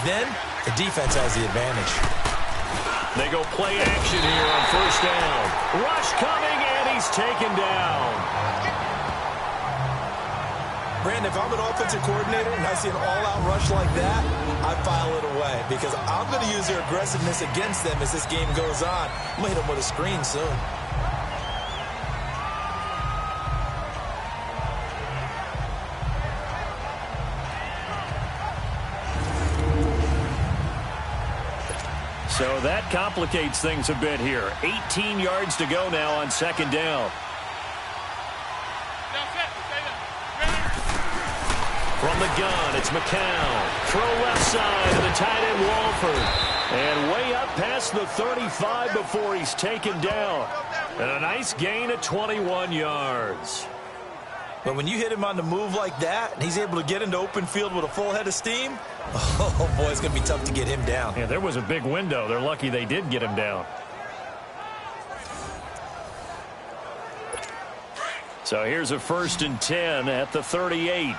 Then the defense has the advantage. They go play action here on first down. Rush coming, and he's taken down. Brandon, if I'm an offensive coordinator and I see an all-out rush like that, I file it away because I'm going to use their aggressiveness against them as this game goes on. I'm going to hit them with a screen soon. So that complicates things a bit here. 18 yards to go now on second down. From the gun, it's McCown. Throw left side to the tight end, Walford. And way up past the 35 before he's taken down. And a nice gain of 21 yards. But when you hit him on the move like that, and he's able to get into open field with a full head of steam, oh, boy, it's going to be tough to get him down. Yeah, there was a big window. They're lucky they did get him down. So here's a 1st and 10 at the 38.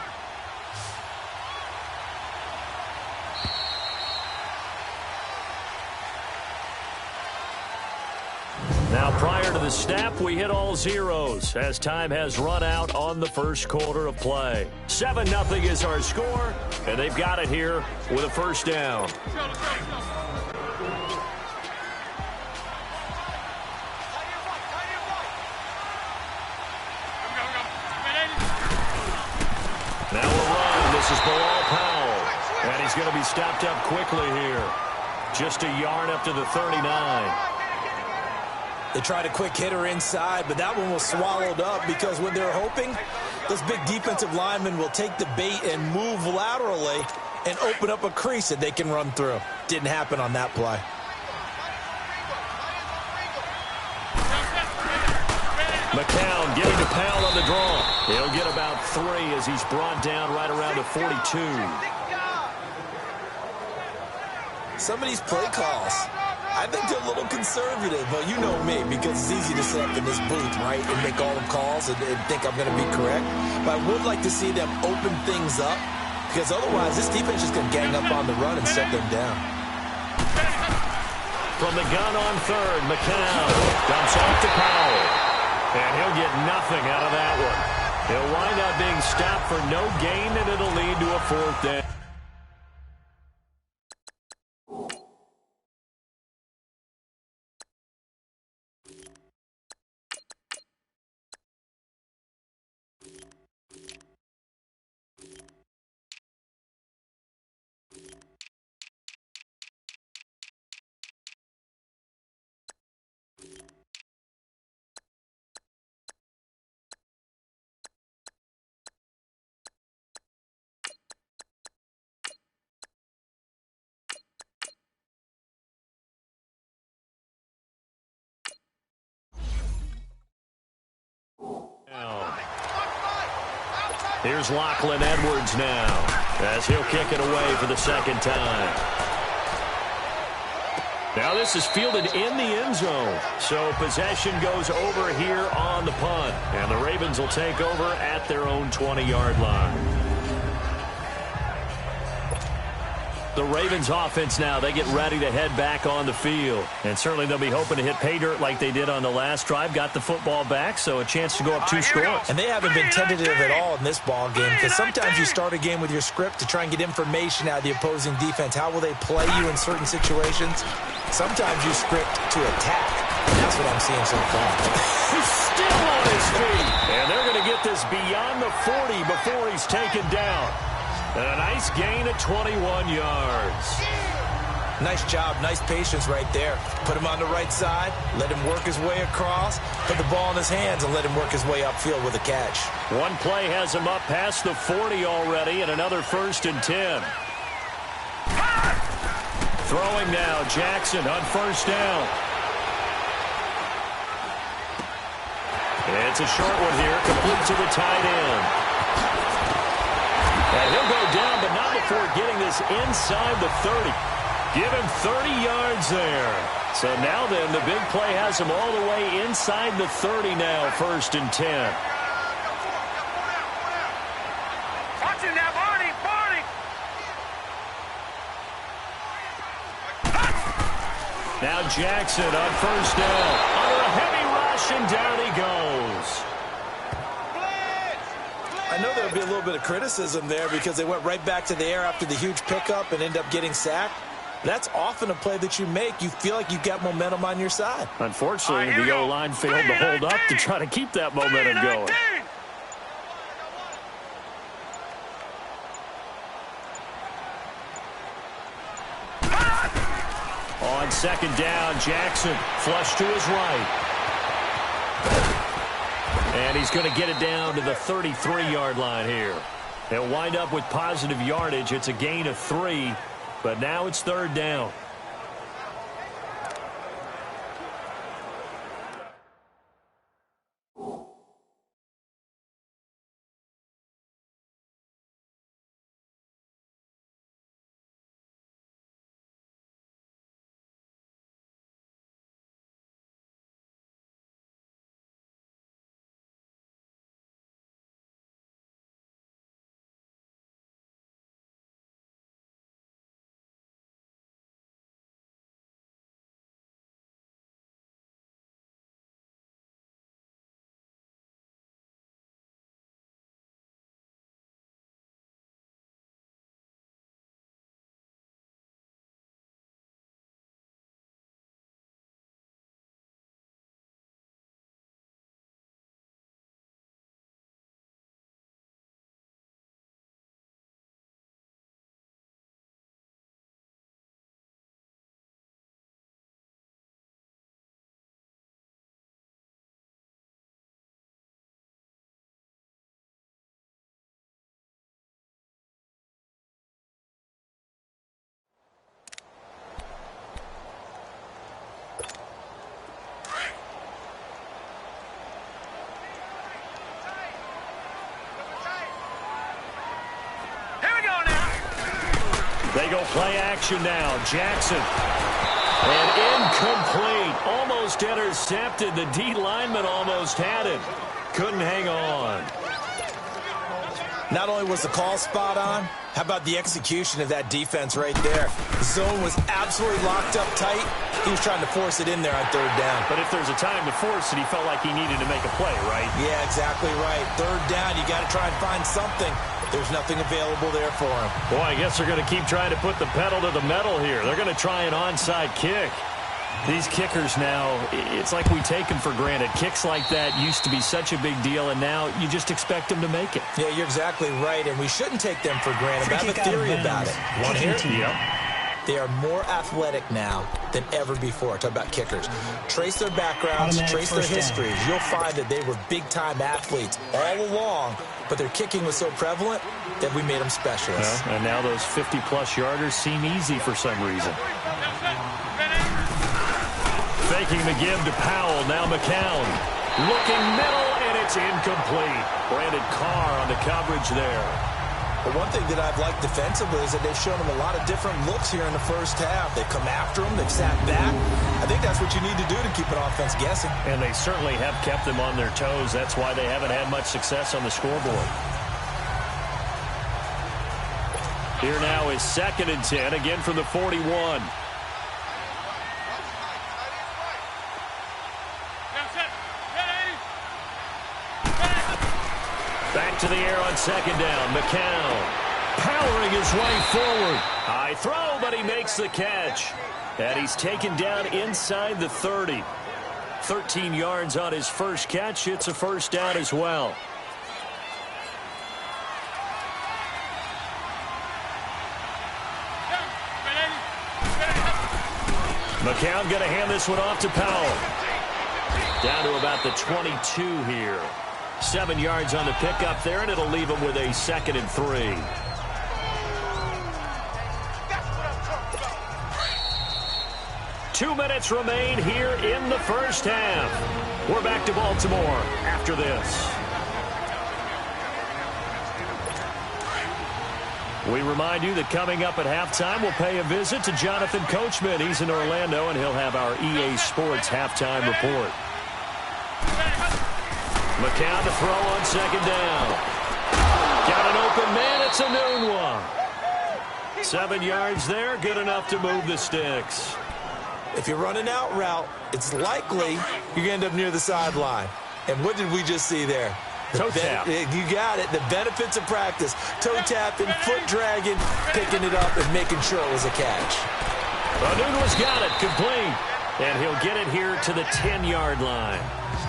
Now, prior to the snap, we hit all zeros as time has run out on the first quarter of play. 7-0 is our score, and they've got it here with a first down. Now we'll run. This is Bilal Powell, and he's going to be stopped up quickly here. Just a yard up to the 39. They tried a quick hitter inside, but that one was swallowed up because when they're hoping, those big defensive linemen will take the bait and move laterally and open up a crease that they can run through. Didn't happen on that play. McCown getting to Powell on the draw. He'll get about 3 as he's brought down right around the 42. Some of these play calls, I think they're a little conservative, but you know me, because it's easy to sit up in this booth, right, and make all the calls and think I'm going to be correct. But I would like to see them open things up, because otherwise this defense is going to gang up on the run and shut them down. From the gun on third, McCown dumps off to Powell, and he'll get nothing out of that one. He'll wind up being stopped for no gain, and it'll lead to a 4th down. Here's Lachlan Edwards now as he'll kick it away for the 2nd time. Now this is fielded in the end zone. So possession goes over here on the punt. And the Ravens will take over at their own 20-yard line. The Ravens offense now, they get ready to head back on the field. And certainly they'll be hoping to hit pay dirt like they did on the last drive. Got the football back, so a chance to go up 2 scores. And they haven't been tentative at all in this ball game, because sometimes you start a game with your script to try and get information out of the opposing defense. How will they play you in certain situations? Sometimes you script to attack. And that's what I'm seeing so far. He's still on his feet. And they're going to get this beyond the 40 before he's taken down. And a nice gain of 21 yards. Nice job, nice patience right there. Put him on the right side, let him work his way across, put the ball in his hands, and let him work his way upfield with a catch. One play has him up past the 40 already, and another 1st and 10. Throwing now, Jackson on 1st down. It's a short one here, complete to the tight end. And he'll go down, but not before getting this inside the 30. Give him 30 yards there. So now then, the big play has him all the way inside the 30 now, 1st and 10. Watch him now, Barney! Now Jackson on first down. Under a heavy rush, and down he goes. I know there'll be a little bit of criticism there because they went right back to the air after the huge pickup and end up getting sacked. That's often a play that you make. You feel like you've got momentum on your side. Unfortunately, the O-line failed to hold up to try to keep that momentum going. On second down, Jackson flush to his right. And he's going to get it down to the 33-yard line here. They'll wind up with positive yardage. It's a gain of 3, but now it's third down. They go play action now. Jackson. And incomplete. Almost intercepted. The D lineman almost had it. Couldn't hang on. Not only was the call spot on, how about the execution of that defense right there? The zone was absolutely locked up tight. He was trying to force it in there on third down. But if there's a time to force it, he felt like he needed to make a play, right? Yeah, exactly right. Third down, you got to try and find something. There's nothing available there for him. Boy, I guess they're going to keep trying to put the pedal to the metal here. They're going to try an onside kick. These kickers now, it's like we take them for granted. Kicks like that used to be such a big deal, and now you just expect them to make it. Yeah, you're exactly right, and we shouldn't take them for granted. I have a theory about it. Want to hear it? Yep. They are more athletic now than ever before. Talk about kickers. Trace their backgrounds, trace their histories. You'll find that they were big-time athletes all along, but their kicking was so prevalent that we made them specialists. And now those 50-plus yarders seem easy for some reason. Faking the give to Powell. Now McCown. Looking middle, and it's incomplete. Brandon Carr on the coverage there. But one thing that I've liked defensively is that they've shown them a lot of different looks here in the first half. They've come after them. They've sat back. I think that's what you need to do to keep an offense guessing. And they certainly have kept them on their toes. That's why they haven't had much success on the scoreboard. Here now is 2nd and 10, again from the 41. Back to the air on 2nd down. McCown powering his way forward. High throw, but he makes the catch. And he's taken down inside the 30. 13 yards on his first catch. It's a first down as well. McCown going to hand this one off to Powell. Down to about the 22 here. 7 yards on the pickup there, and it'll leave him with a 2nd and 3. Two minutes remain here in the first half. We're back to Baltimore after this. We remind you that coming up at halftime, we'll pay a visit to Jonathan Coachman. He's in Orlando, and he'll have our EA Sports halftime report. McCown to throw on 2nd down. Got an open man. It's a noon one. 7 yards there. Good enough to move the sticks. If you're running out route, it's likely you're going to end up near the sideline. And what did we just see there? Toe tap. You got it. The benefits of practice. Toe tapping, foot dragging, picking it up, and making sure it was a catch. Anunua's got it, complete. And he'll get it here to the 10-yard line.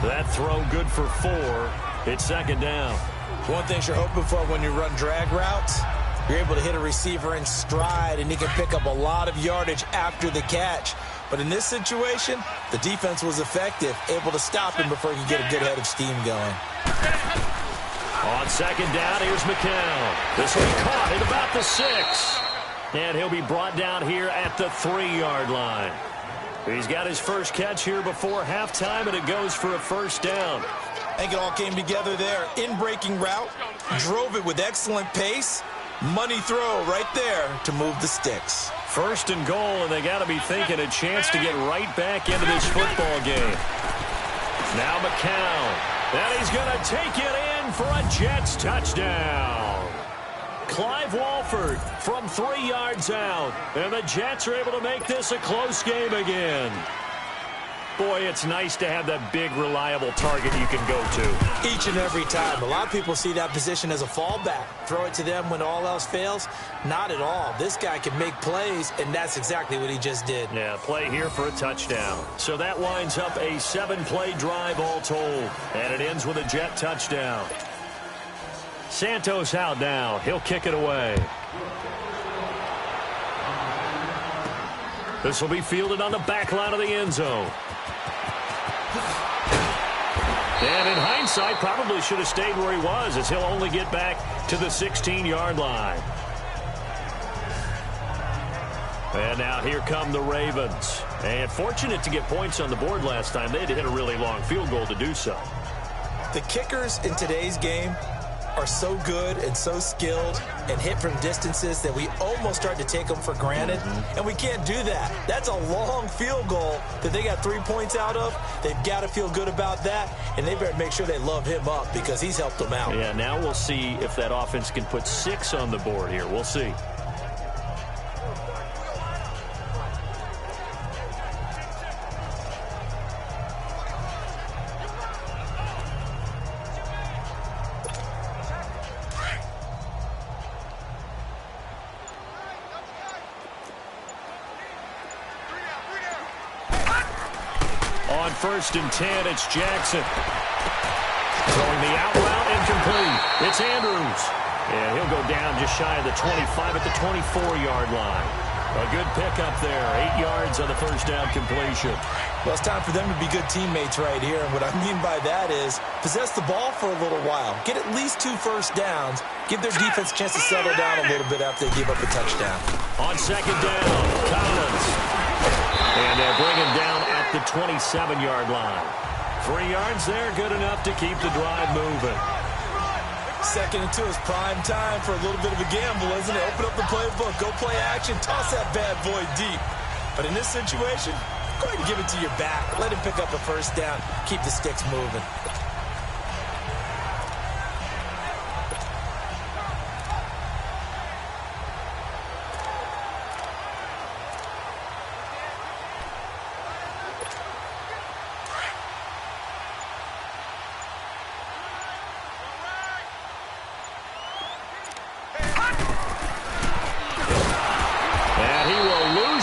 That throw good for 4. It's second down. One thing you're hoping for when you run drag routes, you're able to hit a receiver in stride, and he can pick up a lot of yardage after the catch. But in this situation, the defense was effective, able to stop him before he could get a good head of steam going. On second down, here's McCown. This will be caught at about the 6. And he'll be brought down here at the 3-yard line. He's got his first catch here before halftime, and it goes for a first down. I think it all came together there. In-breaking route, drove it with excellent pace. Money throw right there to move the sticks. First and goal, and they got to be thinking a chance to get right back into this football game. Now McCown. And he's going to take it in for a Jets touchdown. Clive Walford from 3 yards out. And the Jets are able to make this a close game again. Boy, it's nice to have that big, reliable target you can go to. Each and every time. A lot of people see that position as a fallback. Throw it to them when all else fails. Not at all. This guy can make plays, and that's exactly what he just did. Yeah, play here for a touchdown. So that winds up a 7-play drive all told. And it ends with a Jet touchdown. Santos out now. He'll kick it away. This will be fielded on the back line of the end zone. And in hindsight, probably should have stayed where he was, as he'll only get back to the 16-yard line. And now here come the Ravens. And fortunate to get points on the board last time. They had to hit a really long field goal to do so. The kickers in today's game are so good and so skilled and hit from distances that we almost start to take them for granted. And we can't do that. That's a long field goal that they got 3 points out of. They've got to feel good about that, and they better make sure they love him up because he's helped them out. Yeah, now we'll see if that offense can put 6 on the board here. We'll see. On 1st and 10, it's Jackson. Throwing the out route, incomplete. It's Andrews. And he'll go down just shy of the 25 at the 24-yard line. A good pickup there. 8 yards on the first down completion. Well, it's time for them to be good teammates right here. And what I mean by that is possess the ball for a little while. Get at least 2 first downs. Give their defense a chance to settle down a little bit after they give up a touchdown. On second down, Collins. And they'll bring him down at the 27-yard line. 3 yards there, good enough to keep the drive moving. 2nd and 2 is prime time for a little bit of a gamble, isn't it? Open up the playbook, go play action, toss that bad boy deep. But in this situation, go ahead and give it to your back. Let him pick up a first down, keep the sticks moving.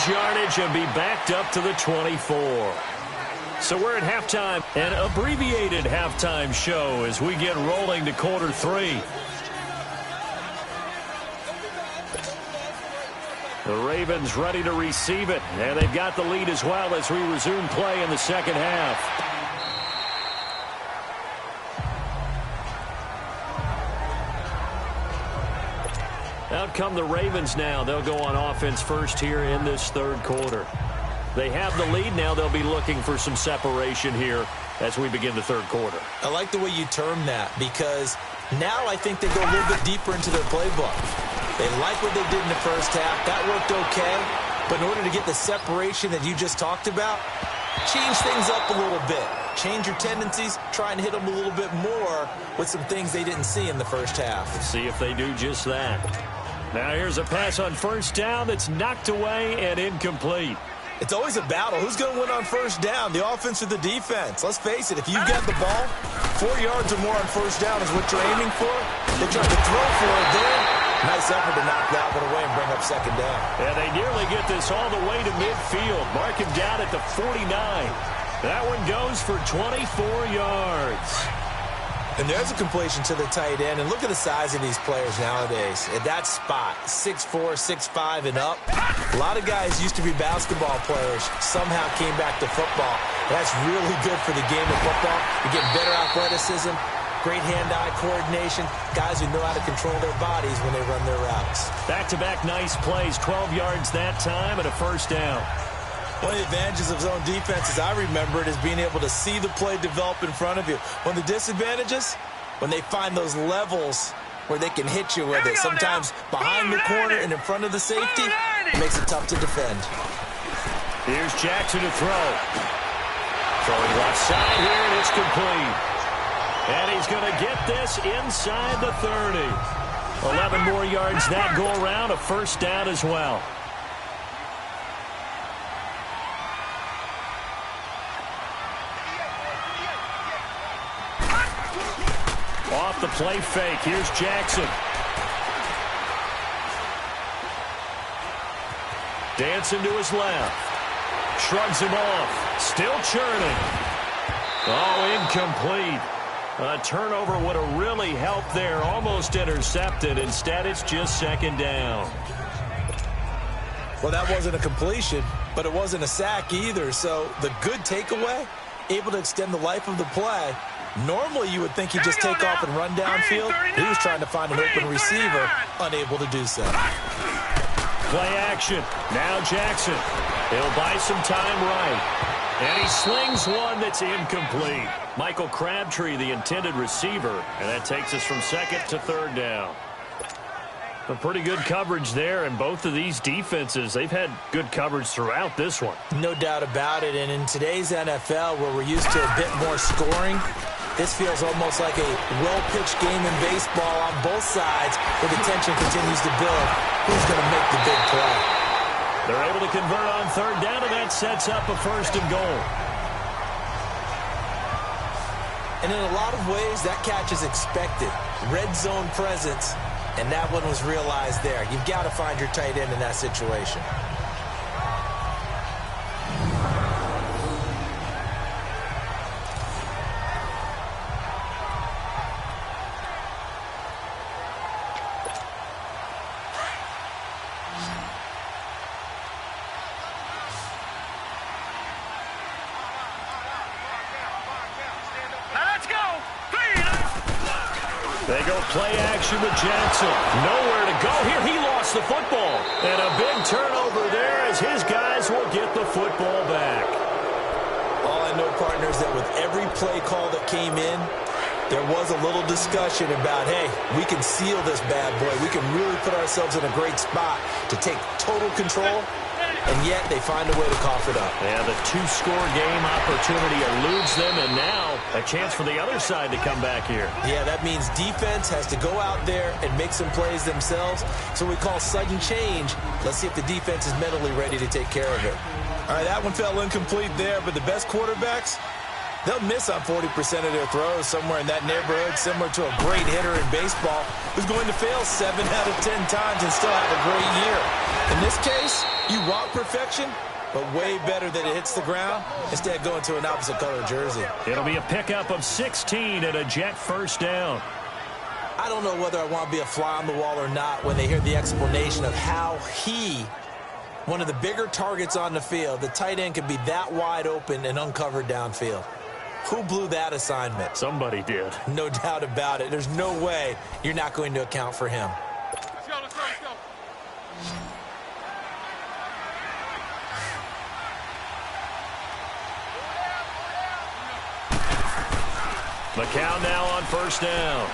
Yardage and be backed up to the 24. So we're at halftime, an abbreviated halftime show as we get rolling to quarter 3. The Ravens ready to receive it, and they've got the lead as well as we resume play in the second half. Out come the Ravens now. They'll go on offense first here in this third quarter. They have the lead. Now they'll be looking for some separation here as we begin the third quarter. I like the way you term that because now I think they go a little bit deeper into their playbook. They like what they did in the first half. That worked okay. But in order to get the separation that you just talked about, change things up a little bit. Change your tendencies. Try and hit them a little bit more with some things they didn't see in the first half. Let's see if they do just that. Now here's a pass on first down that's knocked away and incomplete. It's always a battle. Who's going to win on first down, the offense or the defense? Let's face it, if you've got the ball, 4 yards or more on first down is what you're aiming for. They tried to throw for it there. Nice effort to knock that one away and bring up second down. Yeah, they nearly get this all the way to midfield. Mark him down at the 49. That one goes for 24 yards. And there's a completion to the tight end. And look at the size of these players nowadays. At that spot, 6'4", 6'5", and up. A lot of guys used to be basketball players, somehow came back to football. That's really good for the game of football. You get better athleticism, great hand-eye coordination, guys who know how to control their bodies when they run their routes. Back-to-back nice plays, 12 yards that time and a first down. One of the advantages of zone defense, as I remember it, is being able to see the play develop in front of you. One of the disadvantages, when they find those levels where they can hit you with it, sometimes behind the corner and in front of the safety, it makes it tough to defend. Here's Jackson to throw. Throwing left side here, and it's complete. And he's going to get this inside the 30. 11 more yards that go around, a first down as well. Off the play fake. Here's Jackson. Dancing to his left. Shrugs him off. Still churning. Oh, incomplete. A turnover would have really helped there. Almost intercepted. Instead, it's just second down. Well, that wasn't a completion, but it wasn't a sack either. So the good takeaway, able to extend the life of the play. Normally, you would think he'd just take off and run downfield. He was trying to find an open receiver, unable to do so. Play action. Now Jackson. He'll buy some time right. And he slings one that's incomplete. Michael Crabtree, the intended receiver. And that takes us from second to third down. A pretty good coverage there, and both of these defenses, they've had good coverage throughout this one. No doubt about it, and in today's NFL, where we're used to a bit more scoring, this feels almost like a well-pitched game in baseball on both sides, where the tension continues to build. Who's going to make the big play? They're able to convert on third down, and that sets up a first and goal. And in a lot of ways, that catch is expected. Red zone presence. And that one was realized there. You've got to find your tight end in that situation. They go play action with Jackson. Nowhere to go here. He lost the football. And a big turnover there as his guys will get the football back. All I know, partners, that with every play call that came in, there was a little discussion about, hey, we can seal this bad boy. We can really put ourselves in a great spot to take total control. And yet they find a way to cough it up. Yeah, the two-score game opportunity eludes them, and now a chance for the other side to come back here. Yeah, that means defense has to go out there and make some plays themselves. So we call sudden change. Let's see if the defense is mentally ready to take care of it. All right, that one fell incomplete there, but the best quarterbacks, they'll miss on 40% of their throws, somewhere in that neighborhood, similar to a great hitter in baseball who's going to fail 7 out of 10 times and still have a great year. In this case, you want perfection, but way better that it hits the ground instead of going to an opposite color jersey. It'll be a pickup of 16 and a Jet first down. I don't know whether I want to be a fly on the wall or not when they hear the explanation of how he, one of the bigger targets on the field, the tight end could be that wide open and uncovered downfield. Who blew that assignment? Somebody did. No doubt about it. There's no way you're not going to account for him. Let's go, let's go, let's go. McCown now on first down.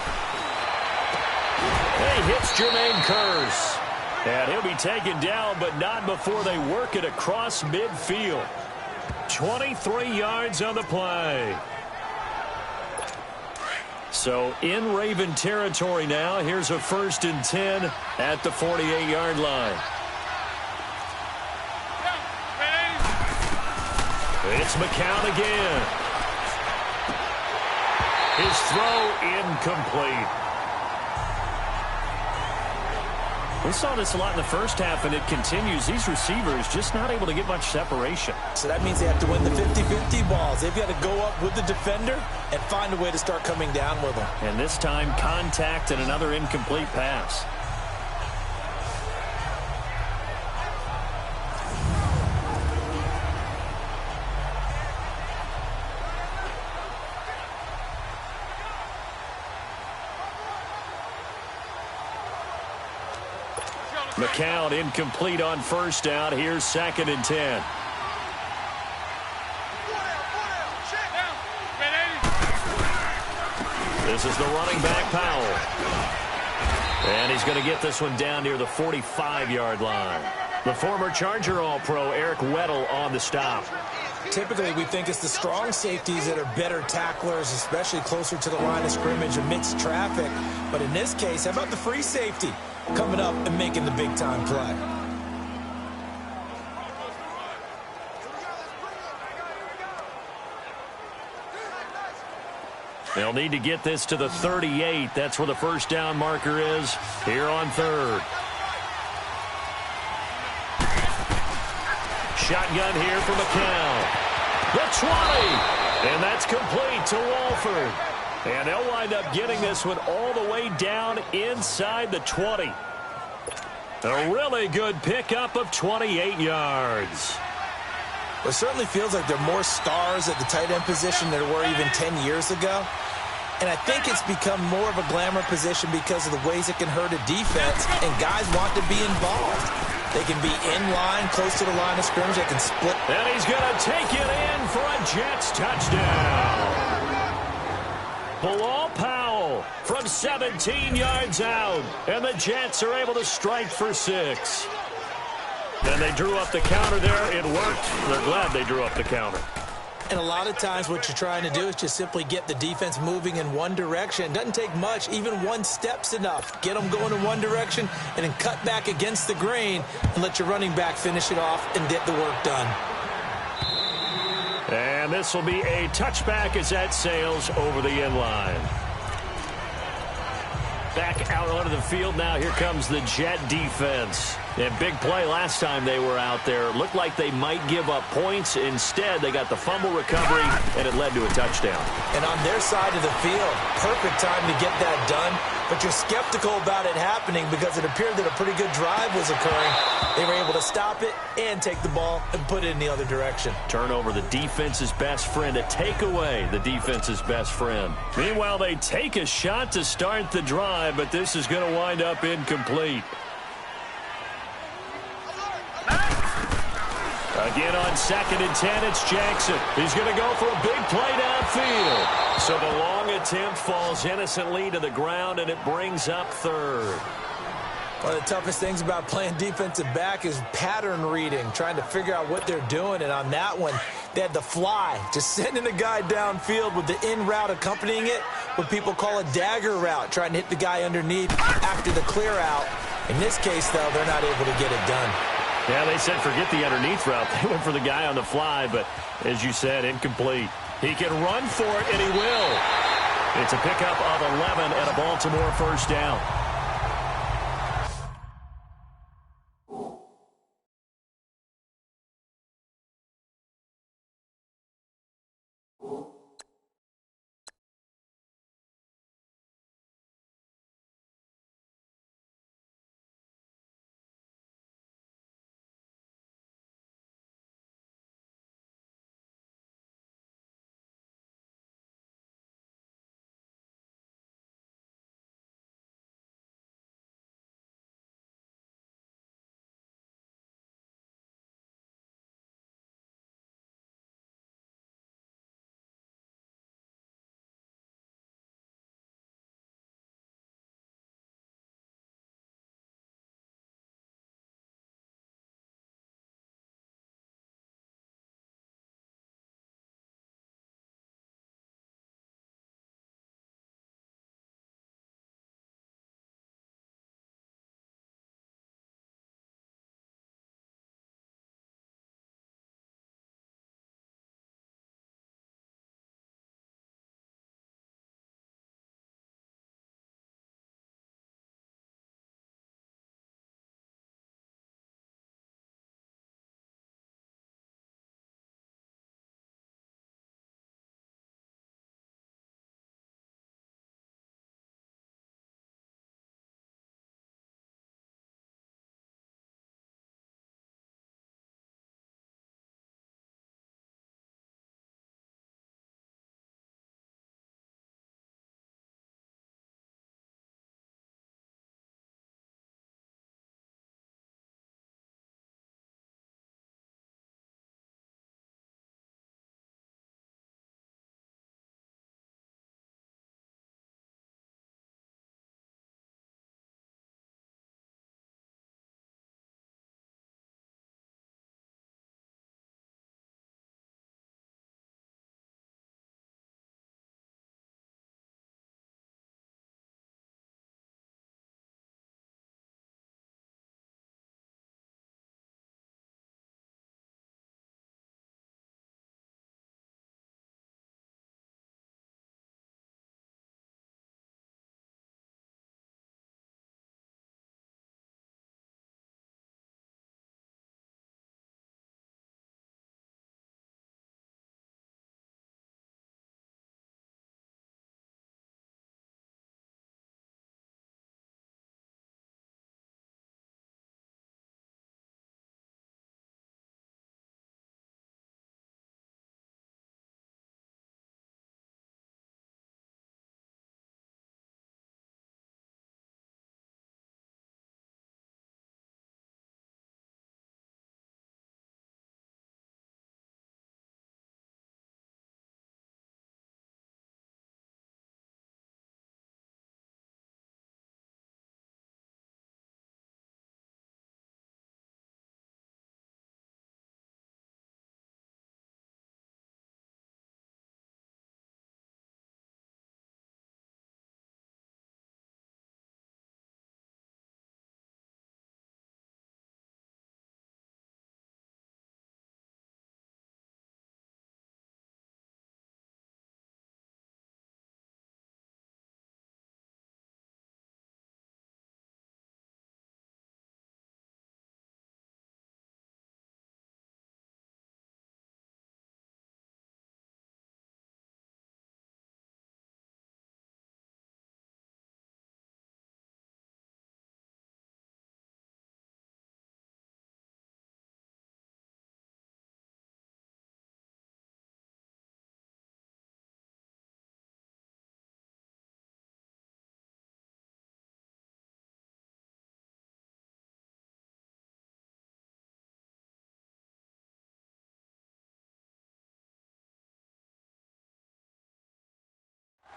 He hits Jermaine Kearse. And he'll be taken down, but not before they work it across midfield. 23 yards on the play. So in Raven territory now. Here's a 1st and 10 at the 48-yard line. It's McCown again. His throw incomplete. We saw this a lot in the first half, and it continues. These receivers just not able to get much separation. So that means they have to win the 50-50 balls. They've got to go up with the defender and find a way to start coming down with them. And this time, contact and another incomplete pass. McCown incomplete on first down. Here's 2nd and 10. This is the running back, Powell. And he's going to get this one down near the 45-yard line. The former Charger All-Pro Eric Weddle on the stop. Typically, we think it's the strong safeties that are better tacklers, especially closer to the line of scrimmage amidst traffic. But in this case, how about the free safety coming up and making the big-time play? They'll need to get this to the 38. That's where the first down marker is here on 3rd. Shotgun here for McCown. The 20. And that's complete to Walford. And they'll wind up getting this one all the way down inside the 20. A really good pickup of 28 yards. Well, it certainly feels like there are more stars at the tight end position than there were even 10 years ago. And I think it's become more of a glamour position because of the ways it can hurt a defense, and guys want to be involved. They can be in line, close to the line of scrimmage. They can split. And he's going to take it in for a Jets touchdown. Bilal Powell from 17 yards out, and the Jets are able to strike for 6. And they drew up the counter there. It worked. They're glad they drew up the counter. And a lot of times what you're trying to do is just simply get the defense moving in one direction. It doesn't take much. Even one step's enough. Get them going in one direction and then cut back against the grain and let your running back finish it off and get the work done. And this will be a touchback as that sails over the end line. Back out onto the field now. Here comes the Jet defense. And big play last time they were out there. Looked like they might give up points. Instead, they got the fumble recovery, and it led to a touchdown. And on their side of the field, perfect time to get that done. But you're skeptical about it happening because it appeared that a pretty good drive was occurring. They were able to stop it and take the ball and put it in the other direction. Turnover, the defense's best friend. A takeaway, the defense's best friend. Meanwhile, they take a shot to start the drive, but this is going to wind up incomplete. Again on 2nd and 10, it's Jackson. He's going to go for a big play downfield. So the long attempt falls innocently to the ground, and it brings up 3rd. One of the toughest things about playing defensive back is pattern reading, trying to figure out what they're doing. And on that one, they had the fly, just sending a guy downfield with the in route accompanying it, what people call a dagger route, trying to hit the guy underneath after the clear out. In this case, though, they're not able to get it done. Yeah, they said forget the underneath route. They went for the guy on the fly, but as you said, incomplete. He can run for it, and he will. It's a pickup of 11 and a Baltimore first down.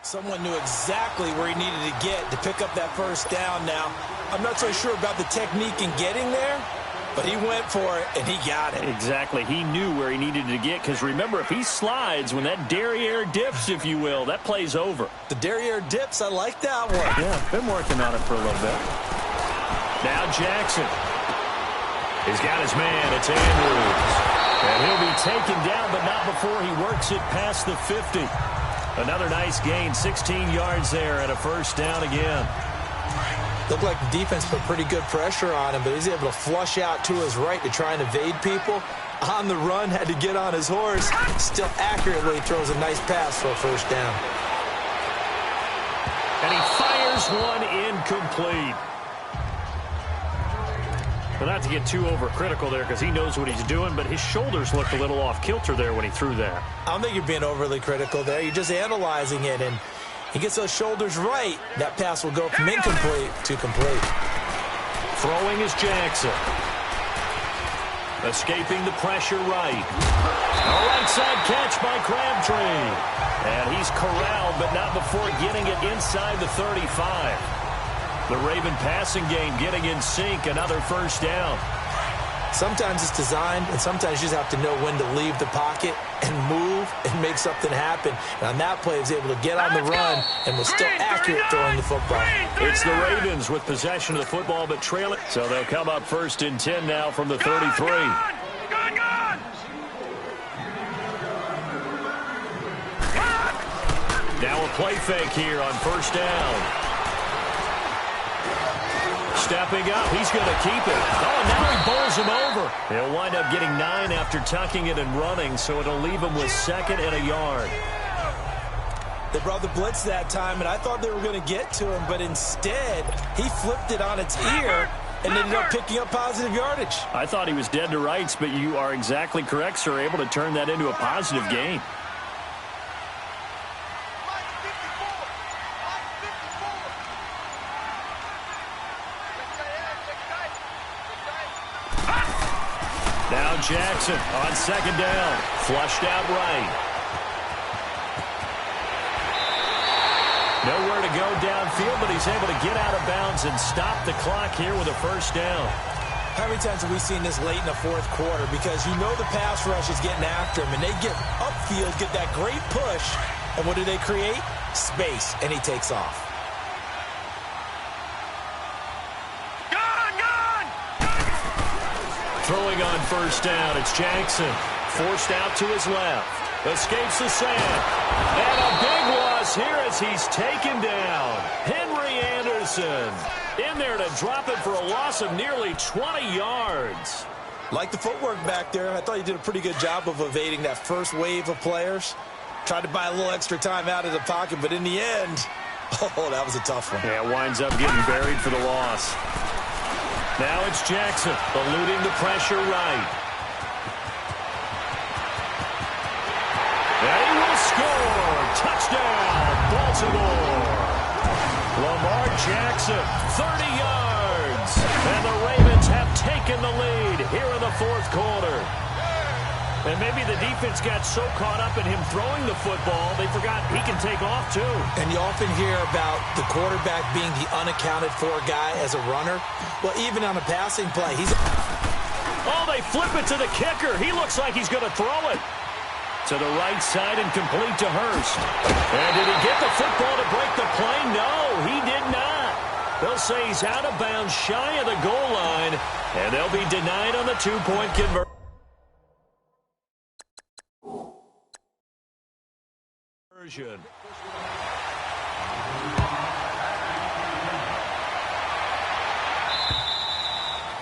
Someone knew exactly where he needed to get to pick up that first down now. I'm not so sure about the technique in getting there, but he went for it, and he got it. Exactly. He knew where he needed to get, because remember, if he slides, when that derriere dips, if you will, that play's over. The derriere dips, I like that one. Yeah, been working on it for a little bit. Now Jackson. He's got his man. It's Andrews. And he'll be taken down, but not before he works it past the 50. Another nice gain, 16 yards there, and a first down again. Looked like the defense put pretty good pressure on him, but he's able to flush out to his right to try and evade people. On the run, had to get on his horse. Still accurately throws a nice pass for a first down. And he fires one incomplete. Well, not to get too overcritical there, because he knows what he's doing, but his shoulders looked a little off kilter there when he threw that. I don't think you're being overly critical there. You're just analyzing it, and he gets those shoulders right. That pass will go from incomplete to complete. Throwing is Jackson. Escaping the pressure right. A right side catch by Crabtree. And he's corralled, but not before getting it inside the 35. The Raven passing game getting in sync, another first down. Sometimes it's designed, and sometimes you just have to know when to leave the pocket and move and make something happen. And on that play, he was able to get on the run and was still accurate throwing the football. It's the Ravens with possession of the football, but trailing. So they'll come up 1st and 10 now from the 33. Now a play fake here on first down. Stepping up, he's going to keep it. Oh, now he bowls him over. He'll wind up getting 9 after tucking it and running, so it'll leave him with 2nd and a yard. They brought the blitz that time, and I thought they were going to get to him, but instead, he flipped it on its ear and ended up picking up positive yardage. I thought he was dead to rights, but you are exactly correct, sir, able to turn that into a positive gain. Now Jackson on 2nd down. Flushed out right. Nowhere to go downfield, but he's able to get out of bounds and stop the clock here with a first down. How many times have we seen this late in the fourth quarter? Because you know the pass rush is getting after him, and they get upfield, get that great push, and what do they create? Space, and he takes off. Throwing on first down, it's Jackson. Forced out to his left. Escapes the sand. And a big loss here as he's taken down. Henry Anderson in there to drop it for a loss of nearly 20 yards. Like the footwork back there, I thought he did a pretty good job of evading that first wave of players. Tried to buy a little extra time out of the pocket, but in the end, oh, that was a tough one. Yeah, winds up getting buried for the loss. Now it's Jackson, eluding the pressure right. And he will score! Touchdown, Baltimore! Lamar Jackson, 30 yards! And the Ravens have taken the lead here in the fourth quarter. And maybe the defense got so caught up in him throwing the football, they forgot he can take off too. And you often hear about the quarterback being the unaccounted-for guy as a runner. Well, even on a passing play, he's... Oh, they flip it to the kicker. He looks like he's going to throw it. To the right side and complete to Hurst. And did he get the football to break the play? No, he did not. They'll say he's out of bounds shy of the goal line, and they'll be denied on the two-point conversion.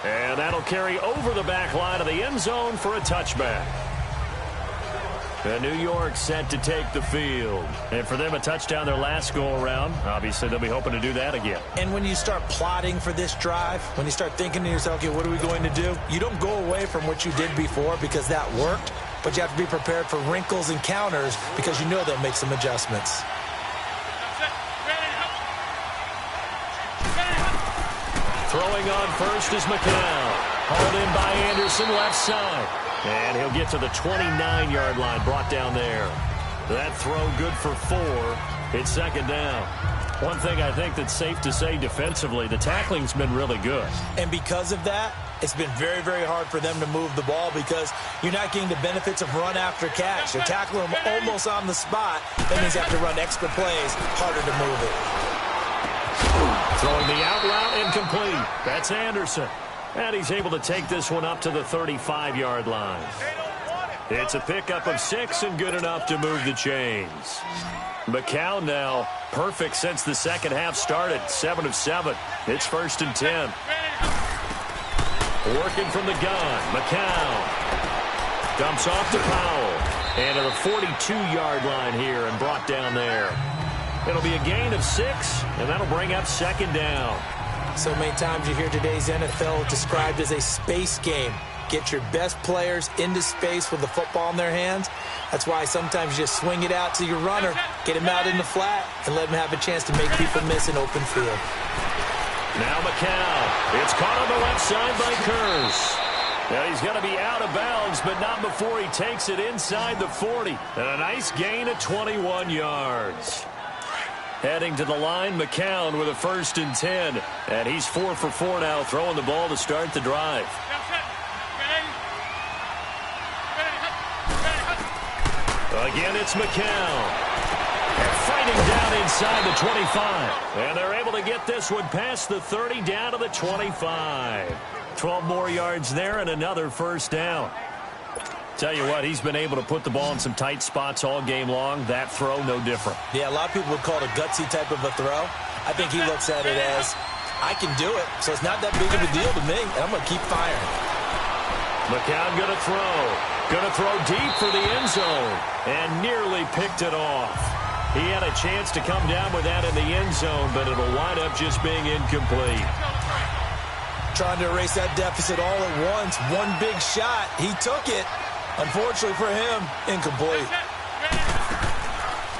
And that'll carry over the back line of the end zone for a touchback. And New York set to take the field. And for them, a touchdown their last go-around. Obviously, they'll be hoping to do that again. And when you start plotting for this drive, when you start thinking to yourself, okay, what are we going to do? You don't go away from what you did before because that worked, but you have to be prepared for wrinkles and counters because you know they'll make some adjustments. Throwing on first is McCown. Hauled in by Anderson, left side. And he'll get to the 29-yard line, brought down there. That throw good for 4. It's second down. One thing I think that's safe to say defensively, the tackling's been really good. And because of that, it's been very, very hard for them to move the ball because you're not getting the benefits of run after catch. You're tackling them almost on the spot. That means you have to run extra plays, harder to move it. Throwing the out route incomplete. That's Anderson. And he's able to take this one up to the 35-yard line. It's a pickup of 6 and good enough to move the chains. McCown now perfect since the second half started. 7 of 7. It's 1st and 10. Working from the gun. McCown dumps off to Powell. And at the 42-yard line here and brought down there. It'll be a gain of 6, and that'll bring up second down. So many times you hear today's NFL described as a space game. Get your best players into space with the football in their hands. That's why sometimes you just swing it out to your runner, get him out in the flat, and let him have a chance to make people miss an open field. Now McCown. It's caught on the left side by Kurz. Now he's going to be out of bounds, but not before he takes it inside the 40. And a nice gain of 21 yards. Heading to the line, McCown with a 1st and 10. And he's 4 for 4 now, throwing the ball to start the drive. Again, it's McCown. And fighting down inside the 25. And they're able to get this one past the 30 down to the 25. 12 more yards there and another 1st down. Tell you what, he's been able to put the ball in some tight spots all game long. That throw, no different. Yeah, a lot of people would call it a gutsy type of a throw. I think he looks at it as, I can do it, so it's not that big of a deal to me, and I'm going to keep firing. McCown going to throw. Going to throw deep for the end zone. And nearly picked it off. He had a chance to come down with that in the end zone, but it'll wind up just being incomplete. Trying to erase that deficit all at once. One big shot. He took it. Unfortunately for him, incomplete.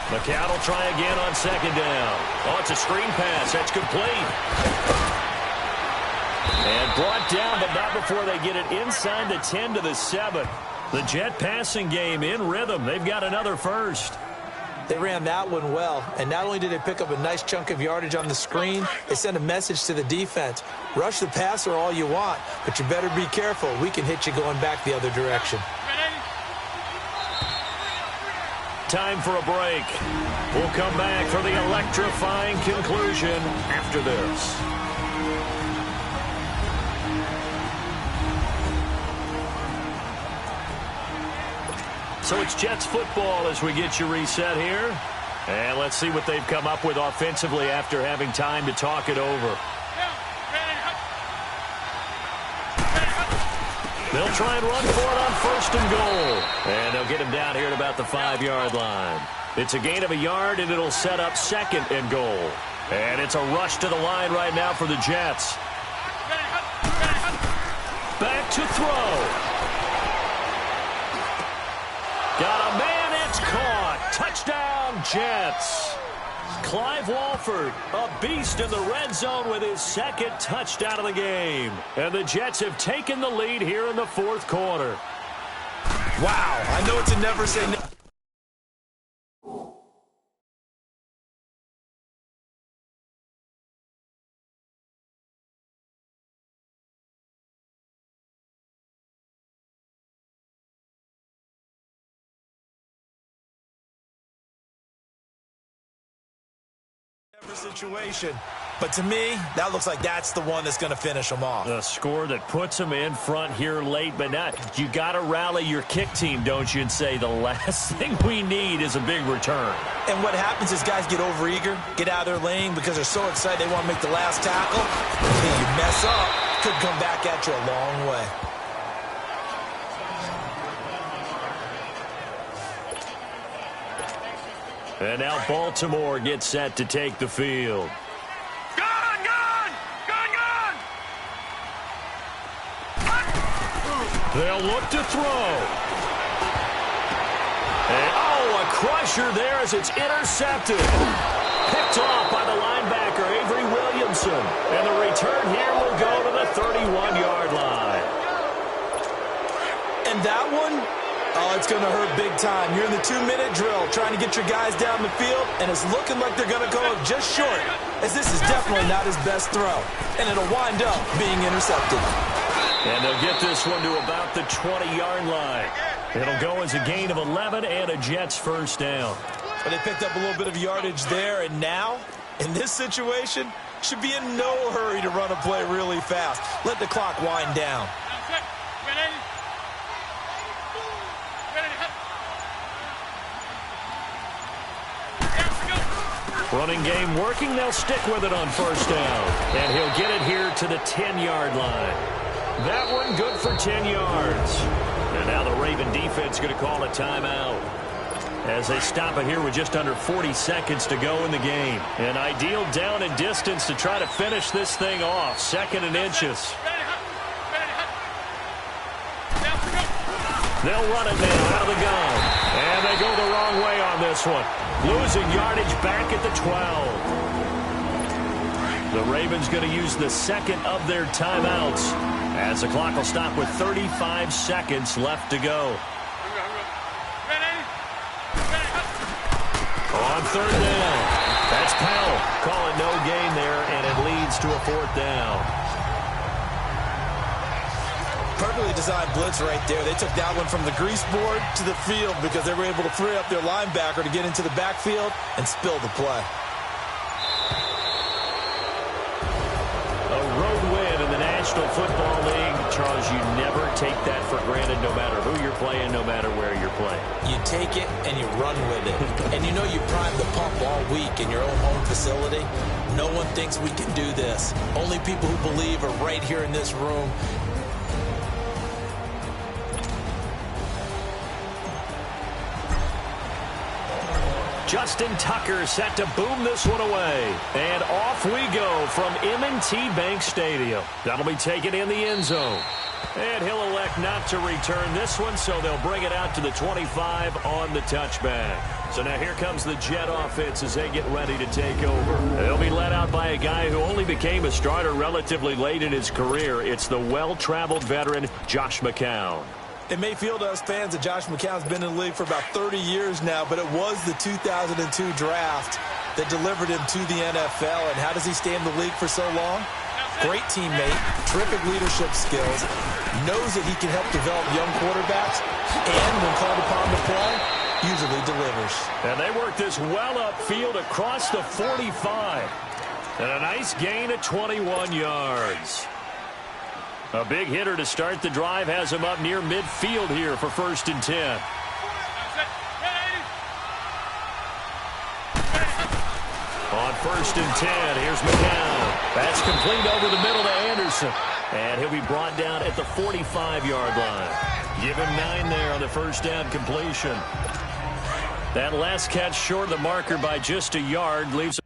McCown will try again on second down. Oh, it's a screen pass. That's complete. And brought down, but not before they get it inside the 10 to the 7. The Jet passing game in rhythm. They've got another 1st. They ran that one well, and not only did they pick up a nice chunk of yardage on the screen, they sent a message to the defense. Rush the passer all you want, but you better be careful. We can hit you going back the other direction. Time for a break. We'll come back for the electrifying conclusion after this. So it's Jets football as we get you reset here. And let's see what they've come up with offensively after having time to talk it over. They'll try and run for it on 1st and goal. And they'll get him down here at about the 5-yard line. It's a gain of a yard, and it'll set up 2nd and goal. And it's a rush to the line right now for the Jets. Back to throw. Got a man, it's caught. Touchdown, Jets. Clive Walford, a beast in the red zone with his 2nd touchdown of the game. And the Jets have taken the lead here in the 4th quarter. Wow, I know it's a never say never situation. But to me, that looks like that's the one that's going to finish them off. The score that puts them in front here late, but not. You got to rally your kick team, don't you, and say the last thing we need is a big return. And what happens is guys get overeager, get out of their lane because they're so excited they want to make the last tackle. And you mess up, could come back at you a long way. And now Baltimore gets set to take the field. They'll look to throw. And, a crusher there as it's intercepted. Picked off by the linebacker, Avery Williamson. And the return here will go to the 31-yard line. And that one, Oh, it's going to hurt big time. You're in the 2-minute drill trying to get your guys down the field, and it's looking like they're going to go just short, as this is definitely not his best throw, and it'll wind up being intercepted. And they'll get this one to about the 20-yard line. It'll go as a gain of 11 and a Jets first down. But they picked up a little bit of yardage there, and now, in this situation, should be in no hurry to run a play really fast. Let the clock wind down. Running game working. They'll stick with it on first down. And he'll get it here to the 10-yard line. That one good for 10 yards. And now the Raven defense going to call a timeout as they stop it here with just under 40 seconds to go in the game. An ideal down and distance to try to finish this thing off. 2nd and inches. They'll run it now out of the gun. And they go the wrong way on this one. Losing yardage back at the 12. The Ravens going to use the second of their timeouts as the clock will stop with 35 seconds left to go. On 3rd down. That's Powell calling no gain there, and it leads to a 4th down. Perfectly designed blitz right there. They took that one from the grease board to the field because they were able to free up their linebacker to get into the backfield and spill the play. A road win in the National Football League. Charles, you never take that for granted no matter who you're playing, no matter where you're playing. You take it and you run with it. And you know you primed the pump all week in your own home facility. No one thinks we can do this. Only people who believe are right here in this room. Justin Tucker set to boom this one away. And off we go from M&T Bank Stadium. That'll be taken in the end zone. And he'll elect not to return this one, so they'll bring it out to the 25 on the touchback. So now here comes the Jet offense as they get ready to take over. They'll be led out by a guy who only became a starter relatively late in his career. It's the well-traveled veteran, Josh McCown. It may feel to us fans that Josh McCown's been in the league for about 30 years now, but it was the 2002 draft that delivered him to the NFL. And how does he stay in the league for so long? Great teammate, terrific leadership skills, knows that he can help develop young quarterbacks, and when called upon to play, usually delivers. And they work this well upfield across the 45. And a nice gain of 21 yards. A big hitter to start the drive has him up near midfield here for 1st and 10. On 1st and 10, here's McCown. That's complete over the middle to Anderson. And he'll be brought down at the 45-yard line. Give him 9 there on the first down completion. That last catch short of the marker by just a yard leaves